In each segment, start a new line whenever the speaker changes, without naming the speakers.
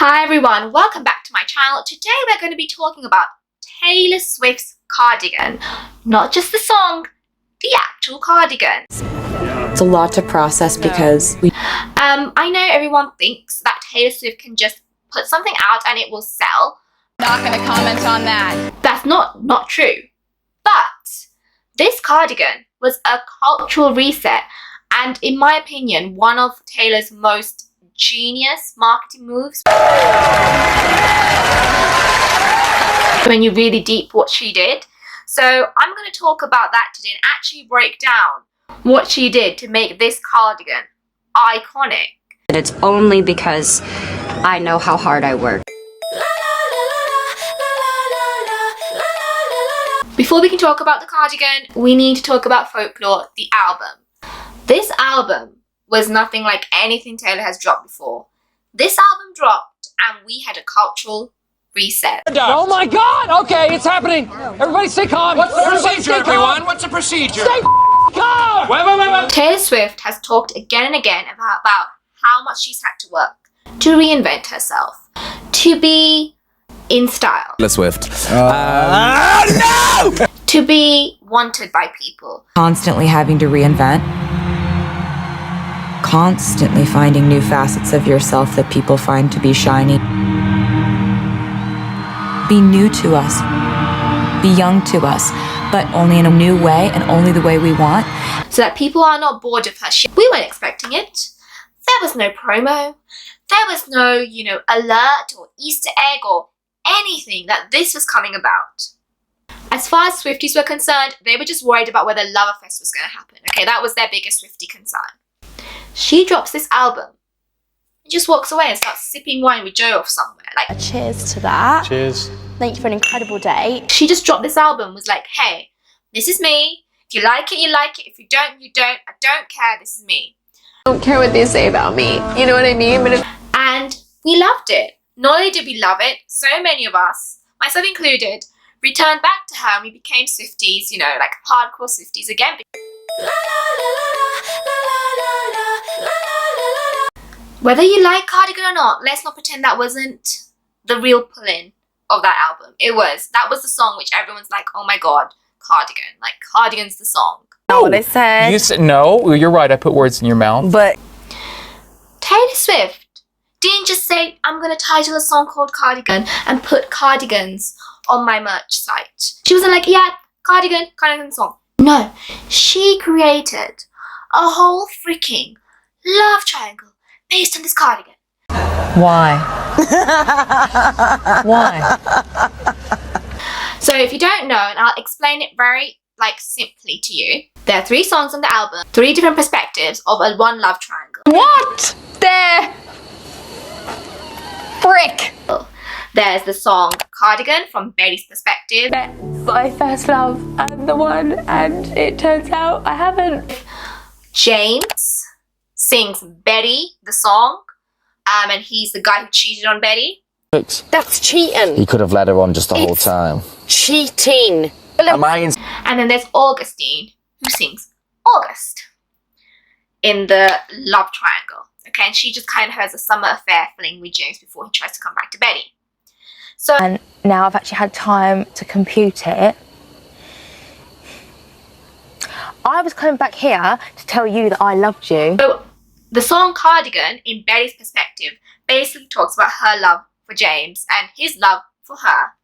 Hi everyone, welcome back to my channel. Today we're going to be talking about Taylor Swift's Cardigan. Not just the song, the actual cardigan.
It's a lot to process because
I know everyone thinks that Taylor Swift can just put something out and it will sell.
Not going to comment on that.
That's not true. But this cardigan was a cultural reset and, in my opinion, one of Taylor's most genius marketing moves. When you really deep what she did. So I'm going to talk about that today and actually break down what she did to make this cardigan iconic.
It's only because I know how hard I work.
Before we can talk about the cardigan, we need to talk about Folklore the Album. This album was nothing like anything Taylor has dropped before. This album dropped and we had a cultural reset.
Oh my God! Okay, it's happening. Everybody stay calm. What's the procedure, everyone? What's the procedure? Stay calm! Wait.
Taylor Swift has talked again and again about how much she's had to work to reinvent herself, to be in style.
Taylor Swift.
No! To be wanted by people.
constantly having to reinvent, constantly finding new facets of yourself that people find to be shiny. Be new to us, be young to us, but only in a new way and only the way we want.
So that people are not bored of her shit. We weren't expecting it. There was no promo. There was no, alert or Easter egg or anything that this was coming about. As far as Swifties were concerned, they were just worried about whether Loverfest was going to happen. Okay, that was their biggest Swiftie concern. She drops this album and just walks away and starts sipping wine with Joe off somewhere. Like,
cheers to that.
Cheers.
Thank you for an incredible day.
she just dropped this album, was like, hey, this is me. If you like it, you like it. If you don't, you don't. I don't care. This is me.
I don't care what they say about me. You know what I mean? But
And we loved it. Not only did we love it, so many of us, myself included, returned back to her and we became Swifties, like hardcore Swifties again. Whether you like Cardigan or not, let's not pretend that wasn't the real pull-in of that album. That was the song which everyone's like, oh my God, Cardigan. Like, Cardigan's the song.
Not what I said.
You said no. You're right. I put words in your mouth.
But
Taylor Swift didn't just say, I'm going to title a song called Cardigan and put cardigans on my merch site. She wasn't like, yeah, cardigan song. No, she created a whole freaking love triangle based on this cardigan.
Why? Why?
So if you don't know, and I'll explain it very simply to you, there are 3 songs on the album, 3 different perspectives of one love triangle.
what the frick?
There's the song Cardigan from Betty's perspective.
my first love and the one, and it turns out I haven't.
James sings Betty, the song, and he's the guy who cheated on Betty.
That's cheating.
He could have led her on just the whole time.
Cheating.
And then there's Augustine, who sings August in the love triangle. Okay, and she just kind of has a summer affair fling with James before he tries to come back to Betty. So,
And now I've actually had time to compute it. I was coming back here to tell you that I loved you.
so the song Cardigan, in Betty's perspective, basically talks about her love for James and his love for her.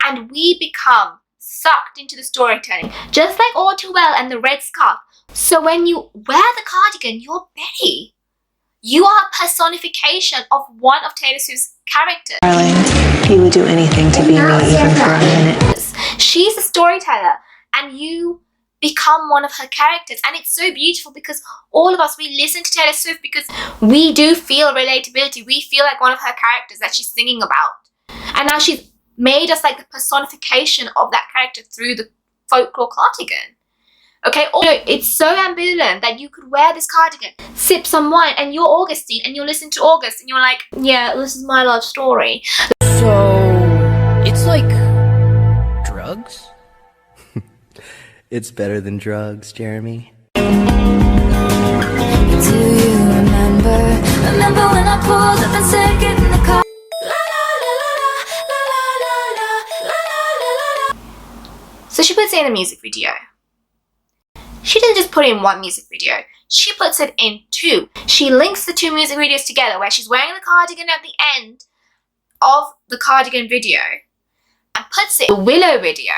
And we become sucked into the storytelling, just like All Too Well and the red scarf. So when you wear the cardigan, you're Betty. You are a personification of one of Taylor Swift's characters.
He would do anything to be me, even for a minute.
She's a storyteller, and you become one of her characters. And it's so beautiful because all of us, we listen to Taylor Swift because we do feel relatability. We feel like one of her characters that she's singing about. And now she's made us like the personification of that character through the Folklore Cardigan. Okay, it's so ambivalent that you could wear this cardigan, sip some wine, and you're Augustine, and you're listening to August, and you're like, yeah, this is my love story.
So, it's like drugs?
It's better than drugs, Jeremy.
Do you remember when I pulled up and said get in the car?
puts it in a music video. She doesn't just put it in one music video. She puts it in two. She links the two music videos together where she's wearing the cardigan at the end of the cardigan video and puts it in the Willow video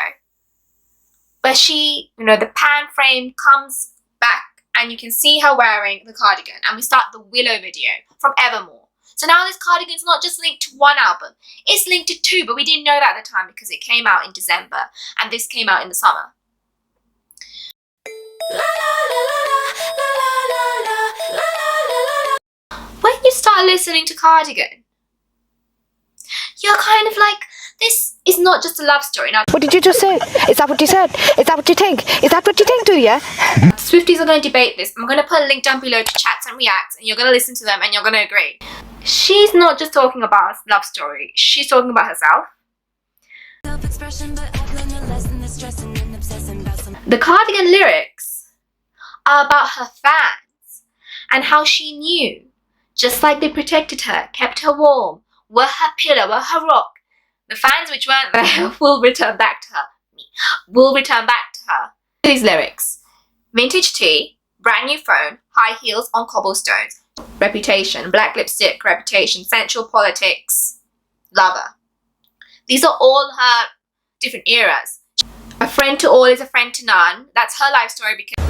where she, the pan frame comes back and you can see her wearing the cardigan, and we start the Willow video from Evermore. So now this cardigan's not just linked to one album, it's linked to two, but we didn't know that at the time because it came out in December and this came out in the summer. When you start listening to Cardigan, you're kind of like, this is not just a love story. Now,
What did you just say? Is that what you said? Is that what you think? Is that what you think, do you?
Swifties are going to debate this. I'm going to put a link down below to chats and reacts, and you're going to listen to them and you're going to agree. She's not just talking about a love story, she's talking about herself. The Cardigan lyrics are about her fans and how she knew, just like they protected her, kept her warm, were her pillar, were her rock. The fans which weren't there will return back to her. Will return back to her. These lyrics: vintage tea, brand new phone, high heels on cobblestones, reputation, black lipstick, reputation, sensual politics, lover. These are all her different eras. A friend to all is a friend to none. That's her life story because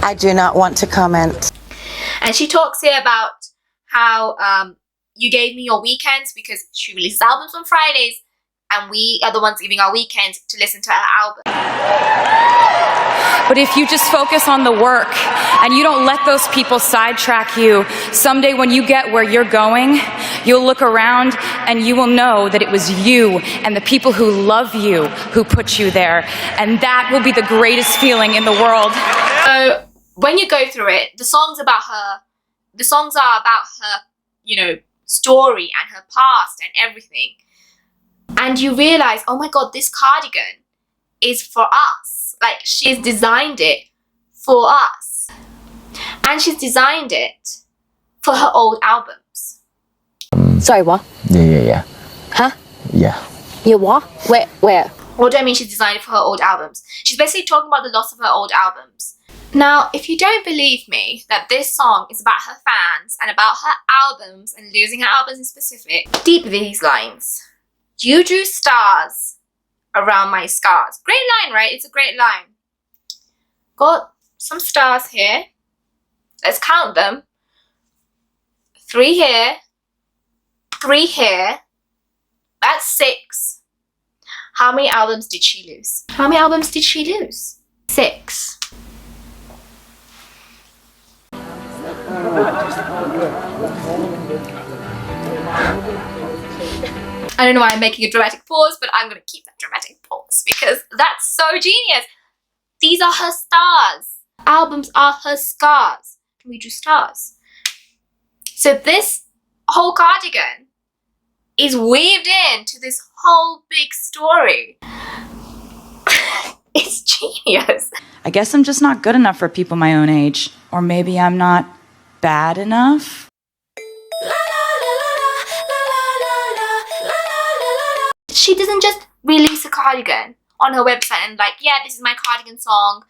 I do not want to comment.
And she talks here about how you gave me your weekends, because she releases albums on Fridays and we are the ones giving our weekends to listen to her album.
But if you just focus on the work and you don't let those people sidetrack you, someday when you get where you're going, you'll look around and you will know that it was you and the people who love you who put you there. And that will be the greatest feeling in the world.
So when you go through it, the songs are about her, story and her past and everything. And you realize, oh my God, this cardigan is for us. Like, she's designed it for us. And she's designed it for her old albums.
Sorry, what?
Yeah.
Huh?
Yeah.
You what? Where?
What do I mean she's designed it for her old albums? She's basically talking about the loss of her old albums. Now, if you don't believe me that this song is about her fans and about her albums and losing her albums in specific, deep these lines. You drew stars around my scars. Great line, right? It's a great line. Got some stars here. Let's count them. 3 here. 3 here. That's 6. How many albums did she lose? How many albums did she lose? 6. I don't know why I'm making a dramatic pause, but I'm going to keep that dramatic pause because that's so genius. These are her stars. Albums are her scars. We drew stars. So this whole cardigan is weaved into this whole big story. It's genius.
I guess I'm just not good enough for people my own age. Or maybe I'm not bad enough.
She doesn't just release a cardigan on her website and like, yeah, this is my cardigan song,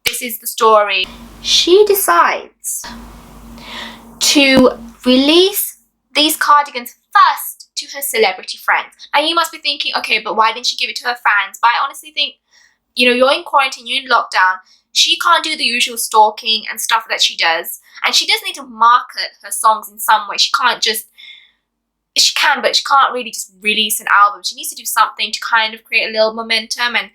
this is the story. She decides to release these cardigans first to her celebrity friends. And you must be thinking, okay, but why didn't she give it to her fans? But I honestly think, you're in quarantine, you're in lockdown. She can't do the usual stalking and stuff that she does. And she does need to market her songs in some way. She can, but she can't really just release an album. She needs to do something to kind of create a little momentum. And,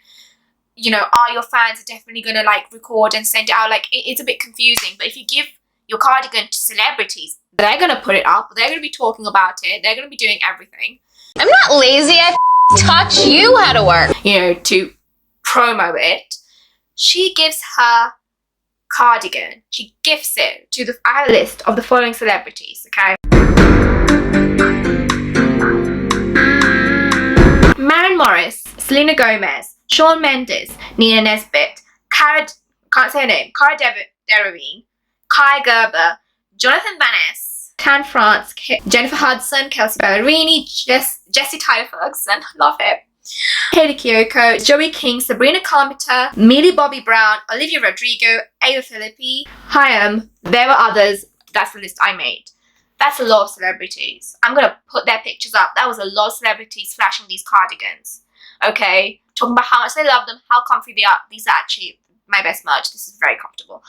are your fans definitely going to like record and send it out? Like, it's a bit confusing. But if you give your cardigan to celebrities, they're going to put it up. They're going to be talking about it. They're going to be doing everything.
I'm not lazy. I taught you how to work.
To promo it. She gives her cardigan. She gifts it to I have a list of the following celebrities, okay? Maren Morris, Selena Gomez, Shawn Mendes, Nina Nesbitt, Cara Delevingne, Kai Gerber, Jonathan Van Ness, Tan France, Jennifer Hudson, Kelsey Ballerini, Jesse Tyler Ferguson, love it, Hayley Kiyoko, Joey King, Sabrina Carpenter, Millie Bobby Brown, Olivia Rodrigo, Ava Philippi, Hyam. There were others. That's the list I made. That's a lot of celebrities. I'm going to put their pictures up. That was a lot of celebrities flashing these cardigans. Okay? Talking about how much they love them, how comfy they are. These are actually my best merch. This is very comfortable.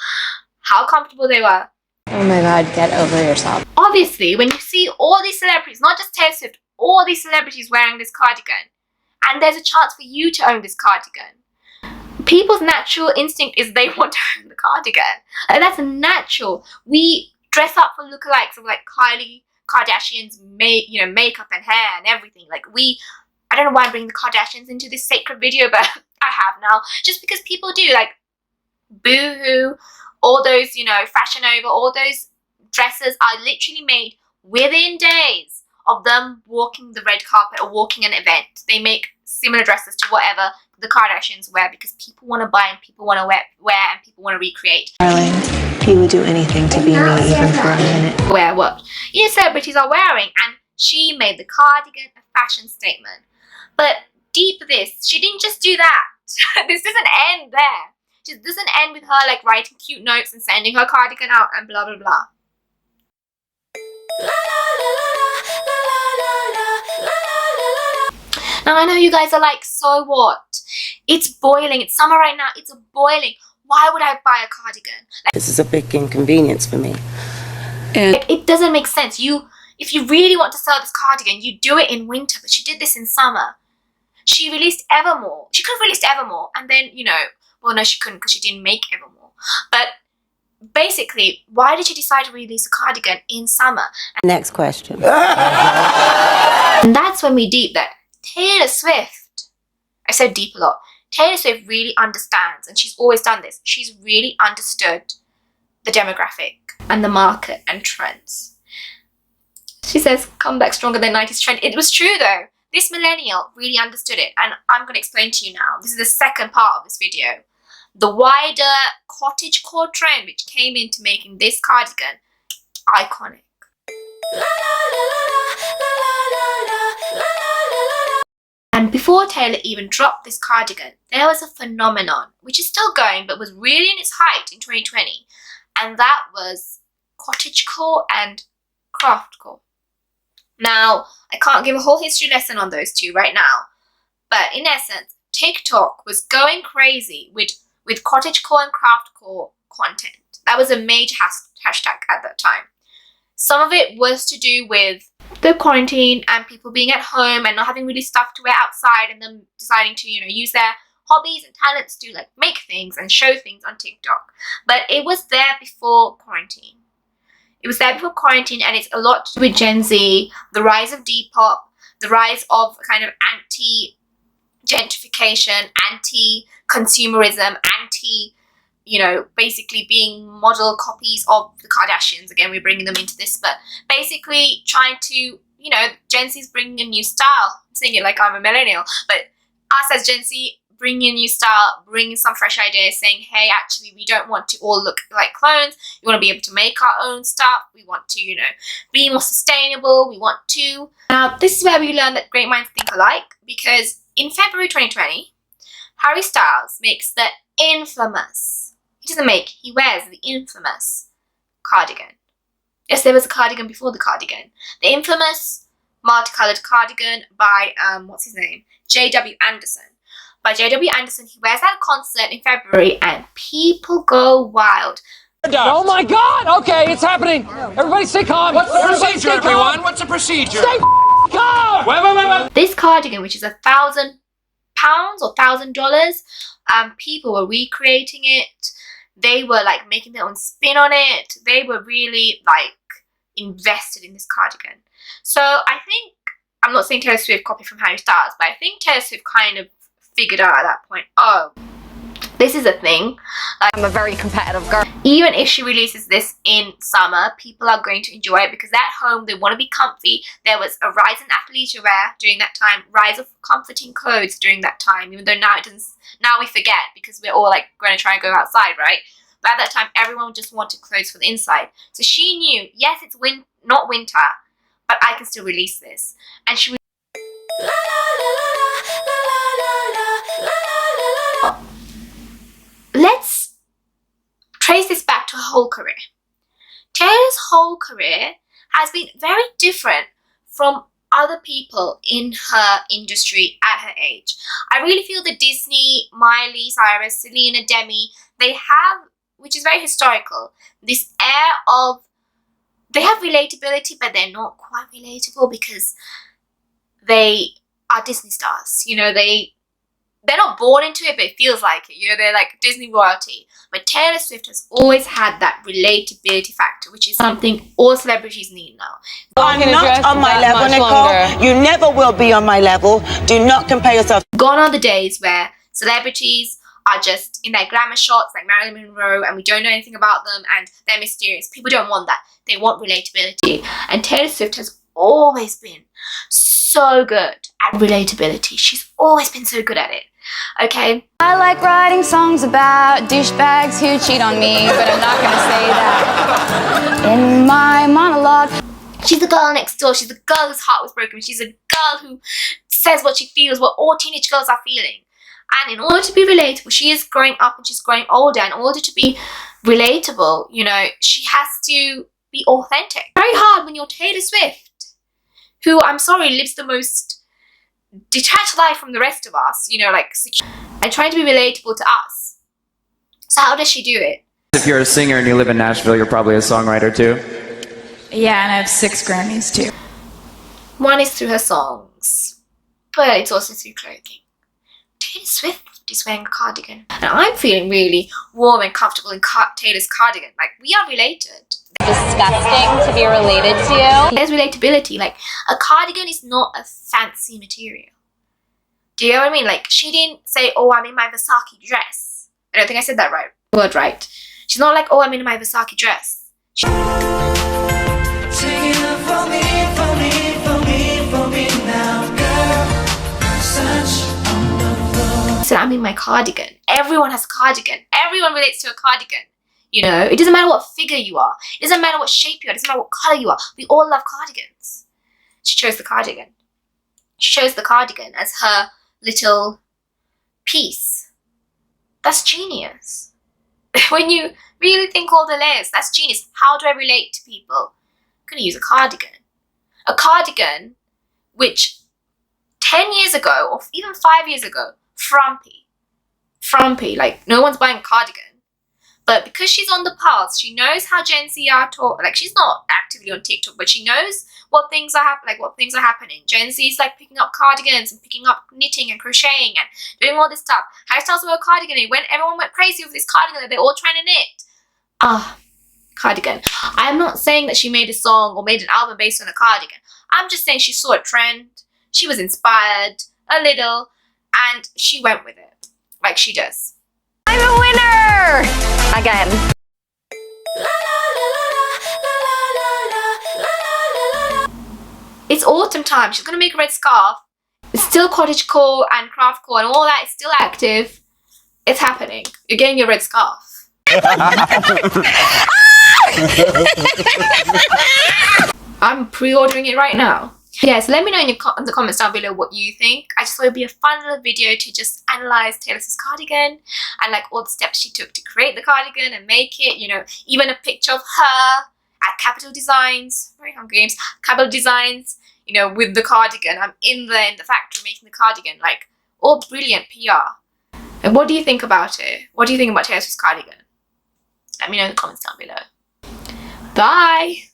How comfortable they were.
Oh my god, get over yourself.
Obviously, when you see all these celebrities, not just Taylor Swift, all these celebrities wearing this cardigan, and there's a chance for you to own this cardigan, people's natural instinct is they want to own the cardigan. Like, that's natural. We dress up for lookalikes of like Kylie Kardashian's makeup and hair and everything. Like I don't know why I'm bringing the Kardashians into this sacred video, but I have now. Just because people do, like Boohoo, all those, Fashion Nova, all those dresses are literally made within days of them walking the red carpet or walking an event. They make similar dresses to whatever the Kardashians wear because people want to buy and people want to wear and people want to recreate.
Darling, he would do anything to be me, even for a minute.
Wear what celebrities are wearing, and she made the cardigan a fashion statement. But deep this, she didn't just do that. This doesn't end there. It doesn't end with her like writing cute notes and sending her cardigan out and blah blah blah. Now I know you guys are like, so what? It's boiling. It's summer right now. It's boiling. Why would I buy a cardigan?
This is a big inconvenience for me.
And it doesn't make sense. If you really want to sell this cardigan, you do it in winter, but she did this in summer. She released Evermore. She could have released Evermore, and then, well, no, she couldn't because she didn't make Evermore. But basically, why did she decide to release a cardigan in summer?
Next question.
And that's when we deep that Taylor Swift, I said deep a lot, Taylor Swift really understands, and she's always done this, she's really understood the demographic and the market and trends. She says, come back stronger than 90s trend. It was true though. This millennial really understood it, and I'm going to explain to you now. This is the second part of this video. The wider cottagecore trend which came into making this cardigan iconic. And before Taylor even dropped this cardigan, there was a phenomenon which is still going but was really in its height in 2020, and that was cottagecore and craftcore. Now, I can't give a whole history lesson on those two right now, but in essence, TikTok was going crazy with cottagecore and craftcore content. That was a major hashtag at that time. Some of it was to do with the quarantine and people being at home and not having really stuff to wear outside, and them deciding to, use their hobbies and talents to like make things and show things on TikTok. But it was there before quarantine. It was there before quarantine, and it's a lot to do with Gen Z, the rise of Depop, the rise of kind of anti-gentrification, anti-consumerism, basically being model copies of the Kardashians. Again, we're bringing them into this, but basically trying to, Gen Z's bringing a new style. I'm saying it like I'm a millennial, but us as Gen Z, bringing a new style, bringing some fresh ideas, saying, hey, actually, we don't want to all look like clones. We want to be able to make our own stuff. We want to, be more sustainable. We want to. Now, this is where we learn that great minds think alike, because in February 2020, Harry Styles makes the infamous, he wears the infamous cardigan. Yes, there was a cardigan before the cardigan. The infamous multicolored cardigan by, what's his name? J.W. Anderson. By J.W. Anderson. He wears that at concert in February and people go wild.
Oh my god! Okay, it's happening! Everybody stay calm! What's the procedure, everyone? What's the procedure? Stay calm! Wait.
This cardigan, which is £1,000 or $1,000, people were recreating it. They were like making their own spin on it. They were really like invested in this cardigan. So I think, I'm not saying Taylor Swift copied from Harry Styles, but I think Taylor Swift kind of figured out at that point, oh, this is a thing. Like,
I'm a very competitive girl.
Even if she releases this in summer, people are going to enjoy it because at home they want to be comfy. There was a rise in athleisure wear during that time, rise of comforting clothes during that time, even though now we forget because we're all like going to try and go outside, right? But at that time, everyone just wanted clothes for the inside. So she knew, yes, it's not winter, but I can still release this. And she whole career. Taylor's whole career has been very different from other people in her industry at her age. I really feel that Disney, Miley Cyrus, Selena, Demi, they have, which is very historical, this air of, they have relatability, but they're not quite relatable because they are Disney stars. You know, they're not born into it, but it feels like it. You know, they're like Disney royalty. But Taylor Swift has always had that relatability factor, which is something all celebrities need now.
I'm not on my level, Nicole. You never will be on my level. Do not compare yourself.
Gone are the days where celebrities are just in their glamour shots like Marilyn Monroe and we don't know anything about them and they're mysterious. People don't want that. They want relatability. And Taylor Swift has always been so good at relatability. She's always been so good at it. Okay?
I like writing songs about douchebags who cheat on me, but I'm not gonna say that in my monologue.
She's the girl next door. She's the girl whose heart was broken. She's a girl who says what she feels, what all teenage girls are feeling. And in order to be relatable, she is growing up and she's growing older. In order to be relatable, you know, she has to be authentic. Very hard when you're Taylor Swift, who, I'm sorry, lives the most detached life from the rest of us, you know, like, and trying to be relatable to us. So how does she do it?
If you're a singer and you live in Nashville, you're probably a songwriter too.
Yeah, and I have 6 Grammys too.
One is through her songs, but it's also through clothing. Taylor Swift is wearing a cardigan, and I'm feeling really warm and comfortable in Taylor's cardigan. Like, we are related.
Disgusting to be related to you.
There's relatability. Like, a cardigan is not a fancy material. Do you know what I mean? Like, she didn't say, oh, I'm in my Versace dress. I don't think I said that word right. She's not like, oh, I'm in my Versace dress. She said, I'm in my cardigan. Everyone has a cardigan. Everyone relates to a cardigan. You know, it doesn't matter what figure you are. It doesn't matter what shape you are. It doesn't matter what color you are. We all love cardigans. She chose the cardigan. She chose the cardigan as her little piece. That's genius. When you really think all the layers, that's genius. How do I relate to people? I'm going to use a cardigan. A cardigan which 10 years ago, or even 5 years ago, frumpy, like no one's buying a cardigan. But because she's on the pulse, she knows how Gen Z are taught. Like, she's not actively on TikTok, but she knows what things are happening. Gen Z is like picking up cardigans and picking up knitting and crocheting and doing all this stuff. Hairstyles were a cardigan. Everyone went crazy over this cardigan that they're all trying to knit. Cardigan. I'm not saying that she made a song or made an album based on a cardigan. I'm just saying she saw a trend. She was inspired a little, and she went with it, like she does.
I'm a winner! Again.
It's autumn time. She's going to make a red scarf. It's still cottagecore and craftcore and all that is still active. It's happening. You're getting your red scarf. I'm pre-ordering it right now. Yeah, so let me know in the comments down below what you think. I just thought it would be a fun little video to just analyze Taylor Swift's cardigan and like all the steps she took to create the cardigan and make it, you know, even a picture of her at Capital Designs, very Hunger Games, Capital Designs, you know, with the cardigan. I'm in the factory making the cardigan, like all brilliant PR. And what do you think about it? What do you think about Taylor Swift's cardigan? Let me know in the comments down below. Bye!